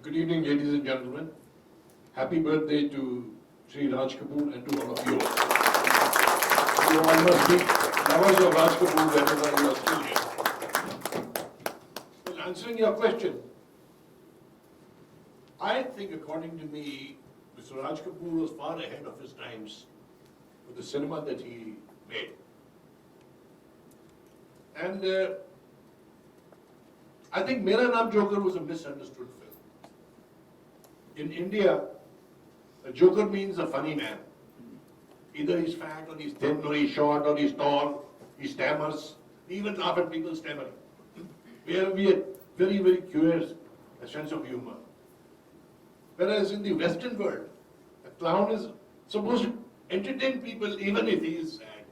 Good evening, ladies and gentlemen. Happy birthday to Shri Raj Kapoor and to all of you. You all must be lovers of Raj Kapoor whenever you are still here. Well, answering your question, I think according to me, Mr. Raj Kapoor was far ahead of his times with the cinema that he made. And I think Mera Naam Joker was a misunderstood film. In India, a joker means a funny man. Either he's fat, or he's thin, or he's short, or he's tall, he stammers. We even laugh at people stammering. We are very, very curious, a sense of humor. Whereas in the Western world, a clown is supposed to entertain people even if he is sad.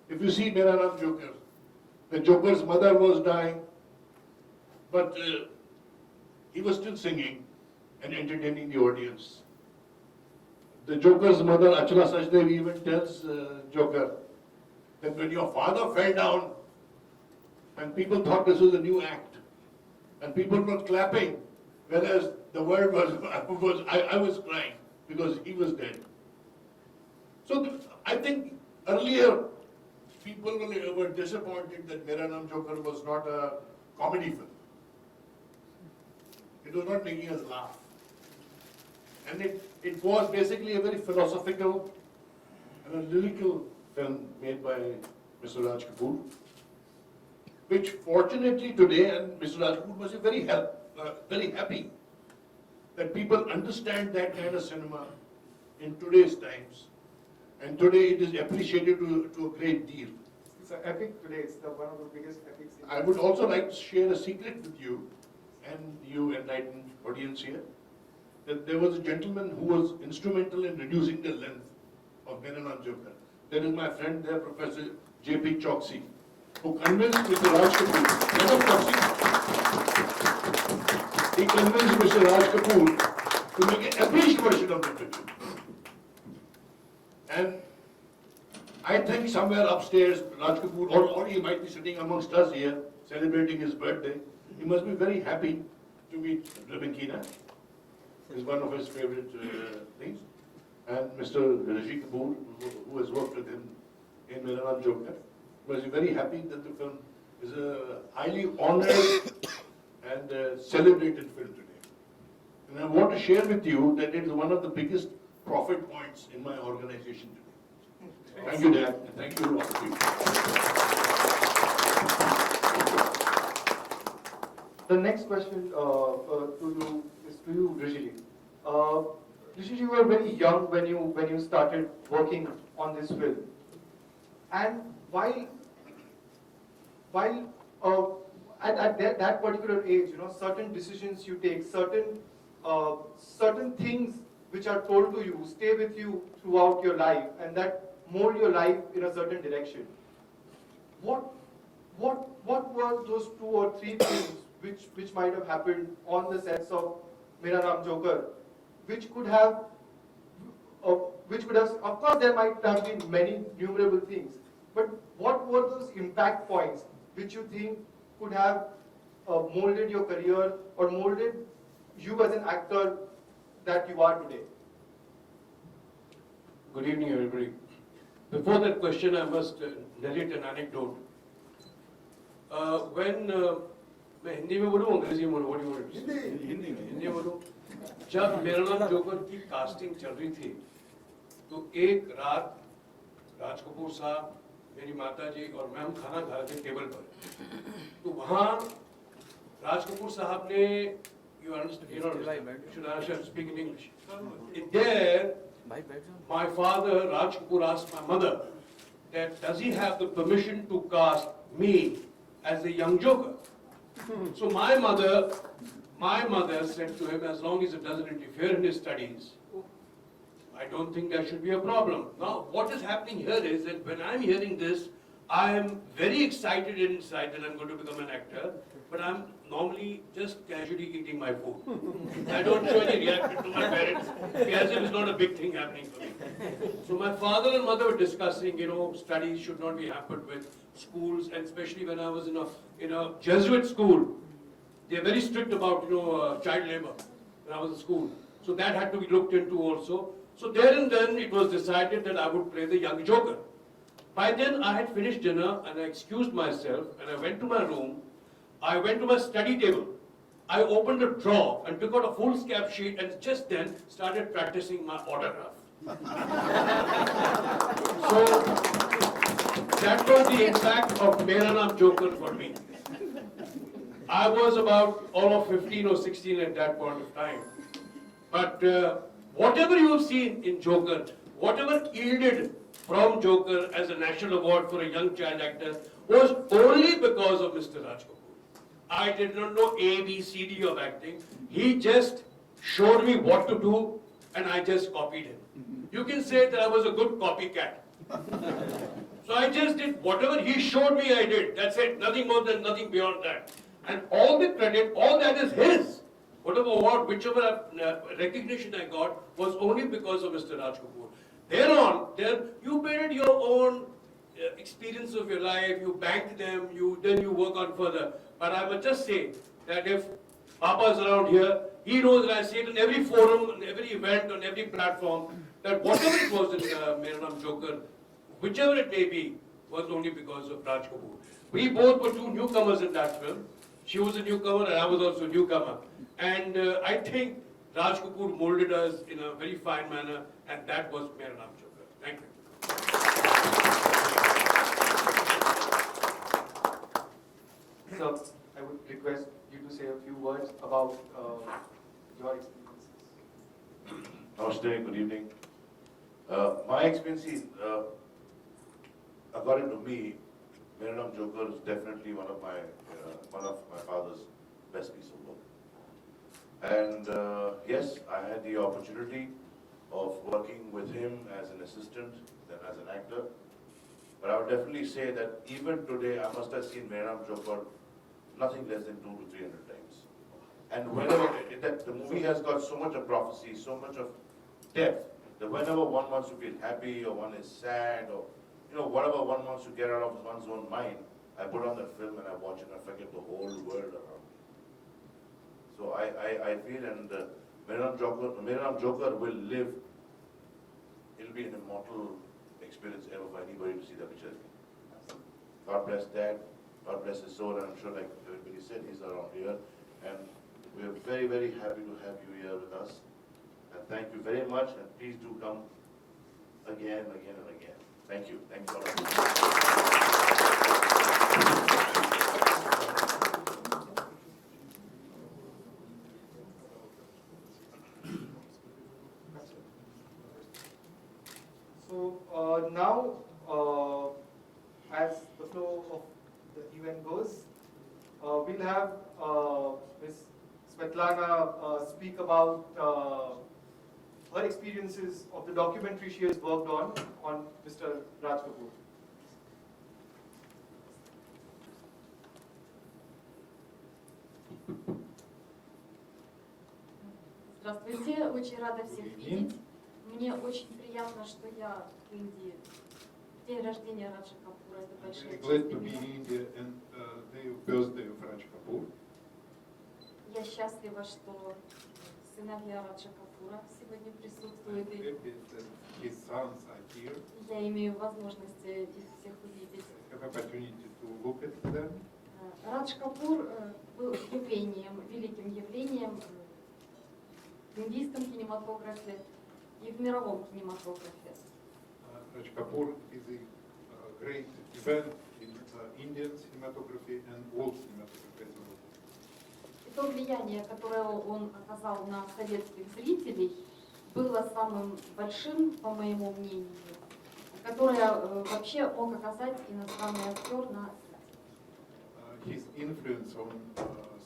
If you see Mera Naam Joker, the Joker's mother was dying, but he was still singing and entertaining the audience. The Joker's mother, Achla Sachdev, even tells Joker that when your father fell down and people thought this was a new act and people were clapping, whereas the world was, I was crying because he was dead. So I think earlier people were disappointed that Mera Naam Joker was not a comedy film. It was not making us laugh. And it was basically a very philosophical and a lyrical film made by Mr. Raj Kapoor, which fortunately today, and Mr. Raj Kapoor must be very happy that people understand that kind of cinema in today's times. And today it is appreciated to a great deal. It's an epic today. It's one of the biggest epics. I would also like to share a secret with you and you enlightened audience here, that there was a gentleman who was instrumental in reducing the length of Mera Naam Joker. That is my friend there, Professor J.P. Choksi, who convinced Mr. Raj Kapoor, head of Choksi, he convinced Mr. Raj Kapoor to make an abridged version of the picture. And I think somewhere upstairs, Raj Kapoor, or he might be sitting amongst us here, celebrating his birthday. He must be very happy to meet Rabinkina. It's one of his favorite things. And Mr. Rishi Kapoor, who has worked with him in Mera Naam Joker, was very happy that the film is a highly honored and celebrated film today. And I want to share with you that it is one of the biggest profit points in my organization today. Thank you, Dad, and thank you all of you. The next question to you is to you, Rishi. Rishi, you were very young when you started working on this film, and while at that particular age, certain decisions you take, certain things which are told to you stay with you throughout your life, and that mold your life in a certain direction. What were those 2 or 3 things which might have happened on the sets of Mera Naam Joker, which could have, of course there might have been many numerable things, but what were those impact points which you think could have molded your career or molded you as an actor that you are today? Good evening, everybody. Before that question, I must narrate an anecdote. मैं हिंदी में बोलूँ अंग्रेजी में बोलूँ, हिंदी में बोलूँ। जब मेरा नाम जोकर की कास्टिंग चल रही थी, तो एक रात राज कपूर साहब, मेरी माता जी और मैं हम खाना खा रहे थे टेबल पर। तो वहाँ राज कपूर साहब ने, you should understand, speak in English. There, my father Raj Kapoor asked my mother that does he have the permission to cast me as a young Joker? So my mother said to him, as long as it doesn't interfere in his studies, I don't think there should be a problem. Now, what is happening here is that when I'm hearing this, I am very excited inside that I'm going to become an actor, but I'm normally just casually eating my food. I don't show any reaction to my parents, as if it's not a big thing happening for me. So my father and mother were discussing, studies should not be hampered with schools, and especially when I was in a Jesuit school. they're very strict about, child labor when I was in school. So that had to be looked into also. So there and then it was decided that I would play the young Joker. By then I had finished dinner and I excused myself and I went to my room. I went to my study table. I opened a drawer and took out a foolscap sheet and just then started practicing my autograph. So that was the impact of Mera Naam Joker for me. I was about all of 15 or 16 at that point of time. But whatever you have seen in Joker, whatever yielded from Joker as a national award for a young child actor was only because of Mr. Raj Kapoor. I did not know A, B, C, D of acting. He just showed me what to do and I just copied him. You can say that I was a good copycat. So I just did whatever he showed me I did. That's it. Nothing more than nothing beyond that. And all the credit, all that is his. Whatever award, whichever recognition I got was only because of Mr. Raj Kapoor. Then you painted your own experience of your life, you banked them, then you work on further. But I must just say that if Papa's around here, he knows that I say it in every forum, in every event, on every platform, that whatever it was in Mera Naam Joker, whichever it may be, was only because of Raj Kapoor. We both were two newcomers in that film. She was a newcomer and I was also a newcomer. And I think Raj Kapoor molded us in a very fine manner, and that was Mera Naam Joker. Thank you. So I would request you to say a few words about your experiences. Namaste, good evening. My experience, according to me, Mera Naam Joker is definitely one of my father's best piece of work. And yes, I had the opportunity of working with him as an assistant, then as an actor. But I would definitely say that even today, I must have seen Mera Naam Joker nothing less than 200 to 300 times. And whenever the movie has got so much of prophecy, so much of depth, that whenever one wants to feel happy or one is sad or whatever one wants to get out of one's own mind, I put on that film and I watch it and I forget the whole world around me. So I feel, and Mera Naam Joker will live. It'll be an immortal experience ever for anybody to see that picture. God bless Dad. God bless his soul. And I'm sure, like everybody said, he's around here. And we're very, very happy to have you here with us. And thank you very much. And please do come again, again, and again. Thank you. Thanks all of you. So now, as the flow of the event goes, we'll have Ms. Svetlana speak about her experiences of the documentary she has worked on Mr. Raj Kapoor. Здравствуйте, очень рада всех видеть. Мне очень приятно, что я в Индии. День рождения Раджа Капура, это большая Very честь glad для to be in меня. India and the birthday of Raj Kapoor. Я счастлива, что сыновья Раджа Капура сегодня I'm присутствуют, и happy that his sons are here. я имею возможность их всех увидеть. I have opportunity to look at them. Радж Капур был явлением, великим явлением в индийском кинематографе и в мировом кинематографе. Raj Kapoor is a great event in Indian cinematography and world cinematography as well. И то влияние, которое он оказал на советских зрителей, было самым большим, по моему мнению, которое вообще мог оказать иностранный актер на His influence on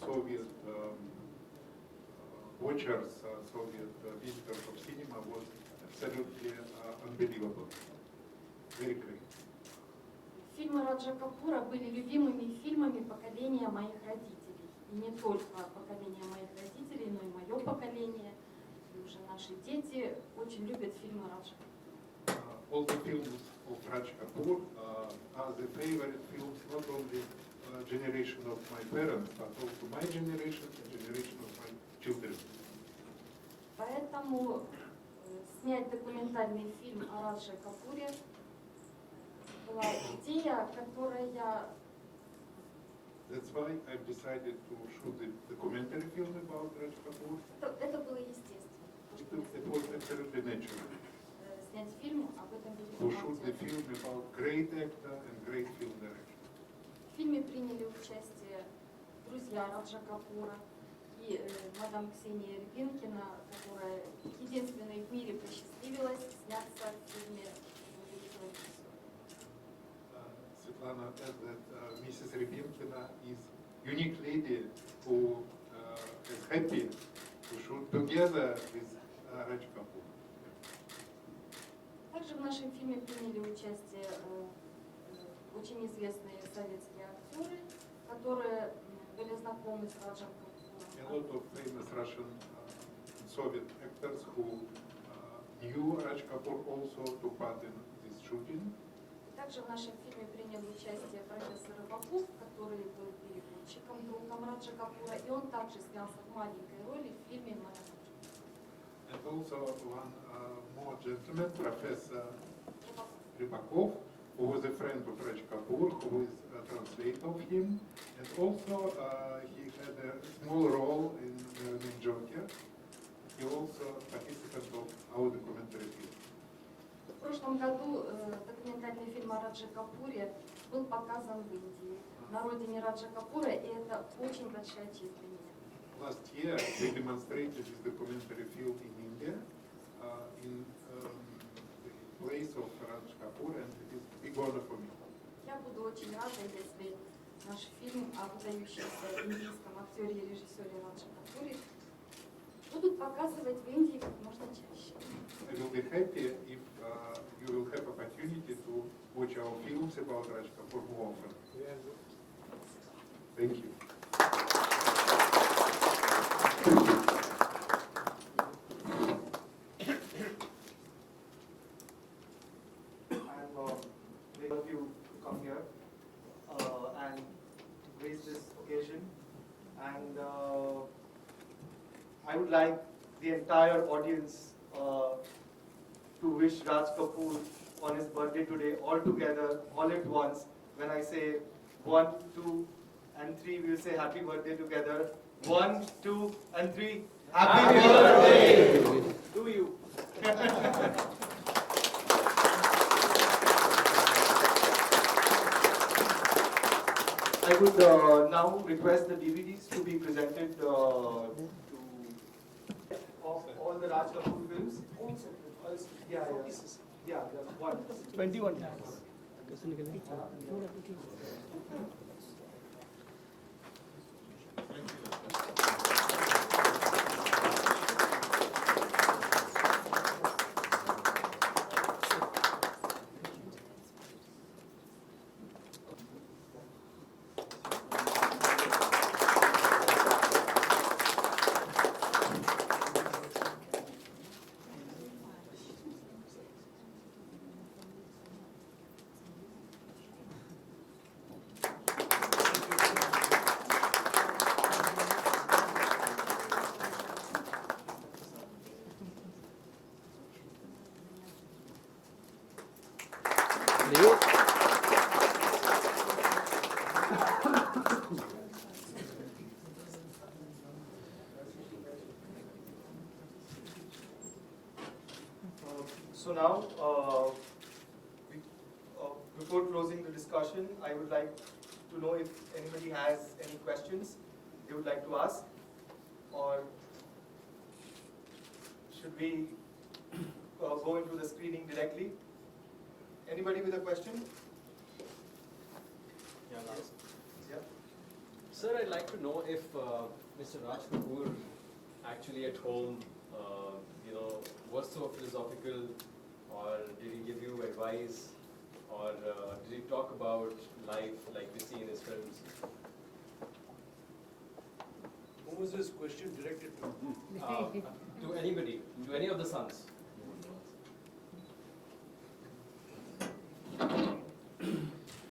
Soviet watchers, Soviet visitors of cinema was absolutely unbelievable. Very great. Фильмы Раджа Капура были любимыми фильмами поколения моих родителей. И не только поколения моих родителей, но и мое поколение. И уже наши дети очень любят фильмы Раджа Капура. All the films of Raj Kapoor are the favorite films not only generation of my parents, but also my generation and generation of my children. Поэтому снять документальный фильм о Радже Капуре была идея, которая... That's why I've decided to shoot the documentary film about Raj Kapoor. Это было естественно. It was absolutely natural Снять фильм об этом to великом shoot the актере. film about great actor and great film director. В фильме приняли участие друзья Раджа Капура и мадам Ксения Рябинкина, которая единственной в мире посчастливилась сняться в фильме великого режиссера. Svetlana said that Mrs. Rybinkina is unique lady who is happy to shoot together with Raj Kapoor. Также в нашем фильме приняли участие очень известные советские актеры, которые были знакомы с Раджем A lot Капуром. of famous Russian Soviet actors who knew Raj Kapoor also took part in this shooting. Также в нашем фильме принял участие профессор Рыбаков, который был переводчиком, другом Раджа Капура, и он также снялся в маленькой роли в фильме «Моя дочь». And also one more gentleman, Professor Rybakov, who was a friend of Raj Kapoor, who is a translator of him. And also he had a small role in Merlin Joker. He also participant of our documentary film. В прошлом году документальный фильм о Радже Капуре был показан в Индии, на родине Раджа Капура, и это очень большая честь для меня. Last year we demonstrated this documentary film in India, in the place of Raj Kapoor, and it is a big honor for me. Я буду очень рада, если наш фильм о выдающемся индийском актере и режиссере Радже Капуре будут показывать в Индии как можно чаще. I will be happy if you will have opportunity to watch our films about Raj Kapoor more often. Thank you. I'm very of you to come here and grace this occasion. And I would like the entire audience to wish Raj Kapoor on his birthday today, all together, all at once. When I say 1, 2, and 3, we'll say happy birthday together. 1, 2, and 3. Happy birthday to you. I would now request the DVDs to be presented to of all the Raj Kapoor films. Yeah, yeah, one. 21. So now, before closing the discussion, I would like to know if anybody has any questions they would like to ask, or should we go into the screening directly? Anybody with a question? Yeah, Lars. Yeah. Sir, I'd like to know if Mr. Raj Kapoor actually at home, was so philosophical, or did he give you advice, or did he talk about life like we see in his films? Who was this question directed to? To anybody, to any of the sons.